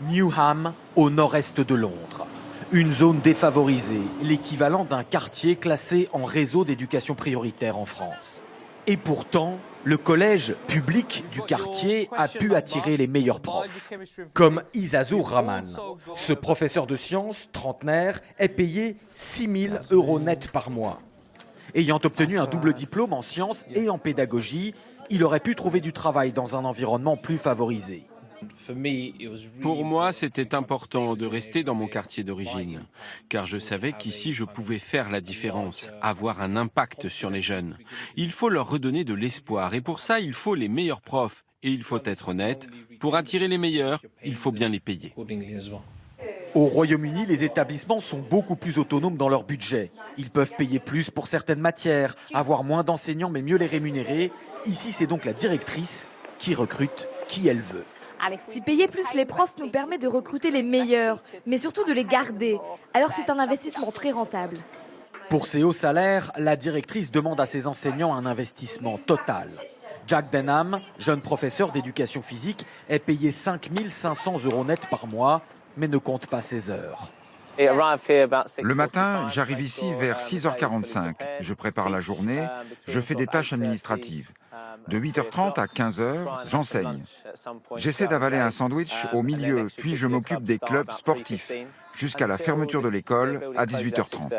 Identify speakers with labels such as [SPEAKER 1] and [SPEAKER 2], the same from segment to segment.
[SPEAKER 1] Newham, au nord-est de Londres. Une zone défavorisée, l'équivalent d'un quartier classé en réseau d'éducation prioritaire en France. Et pourtant, le collège public du quartier a pu attirer les meilleurs profs, comme Isazour Rahman. Ce professeur de sciences, trentenaire, est payé 6 000 € net par mois. Ayant obtenu un double diplôme en sciences et en pédagogie, il aurait pu trouver du travail dans un environnement plus favorisé.
[SPEAKER 2] Pour moi, c'était important de rester dans mon quartier d'origine, car je savais qu'ici, je pouvais faire la différence, avoir un impact sur les jeunes. Il faut leur redonner de l'espoir, et pour ça, il faut les meilleurs profs. Et il faut être honnête, pour attirer les meilleurs, il faut bien les payer.
[SPEAKER 1] Au Royaume-Uni, les établissements sont beaucoup plus autonomes dans leur budget. Ils peuvent payer plus pour certaines matières, avoir moins d'enseignants mais mieux les rémunérer. Ici, c'est donc la directrice qui recrute qui elle veut.
[SPEAKER 3] Si payer plus les profs nous permet de recruter les meilleurs, mais surtout de les garder, alors c'est un investissement très rentable.
[SPEAKER 1] Pour ces hauts salaires, la directrice demande à ses enseignants un investissement total. Jack Denham, jeune professeur d'éducation physique, est payé 5 500 € net par mois, mais ne compte pas ses heures.
[SPEAKER 4] Le matin, j'arrive ici vers 6h45. Je prépare la journée, je fais des tâches administratives. De 8h30 à 15h, j'enseigne. J'essaie d'avaler un sandwich au milieu, puis je m'occupe des clubs sportifs, jusqu'à la fermeture de l'école à 18h30.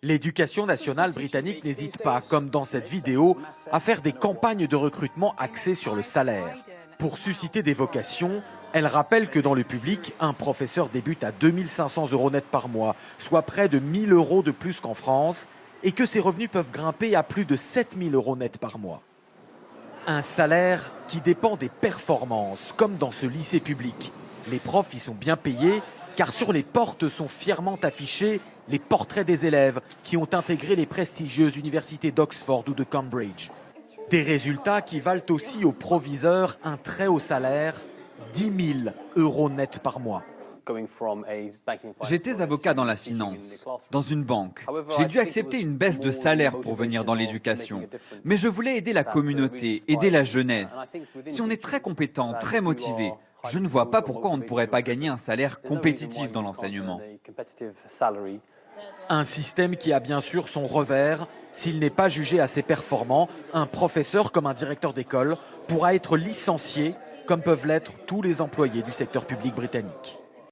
[SPEAKER 1] L'éducation nationale britannique n'hésite pas, comme dans cette vidéo, à faire des campagnes de recrutement axées sur le salaire. Pour susciter des vocations, elle rappelle que dans le public, un professeur débute à 2 500 € net par mois, soit près de 1 000 € de plus qu'en France, et que ses revenus peuvent grimper à plus de 7 000 € net par mois. Un salaire qui dépend des performances, comme dans ce lycée public. Les profs y sont bien payés, car sur les portes sont fièrement affichés les portraits des élèves qui ont intégré les prestigieuses universités d'Oxford ou de Cambridge. Des résultats qui valent aussi aux proviseurs un très haut salaire, 10 000 € net par mois.
[SPEAKER 5] J'étais avocat dans la finance, dans une banque. J'ai dû accepter une baisse de salaire pour venir dans l'éducation. Mais je voulais aider la communauté, aider la jeunesse. Si on est très compétent, très motivé, je ne vois pas pourquoi on ne pourrait pas gagner un salaire compétitif dans l'enseignement.
[SPEAKER 1] Un système qui a bien sûr son revers. S'il n'est pas jugé assez performant, un professeur comme un directeur d'école pourra être licencié, comme peuvent l'être tous les employés du secteur public britannique.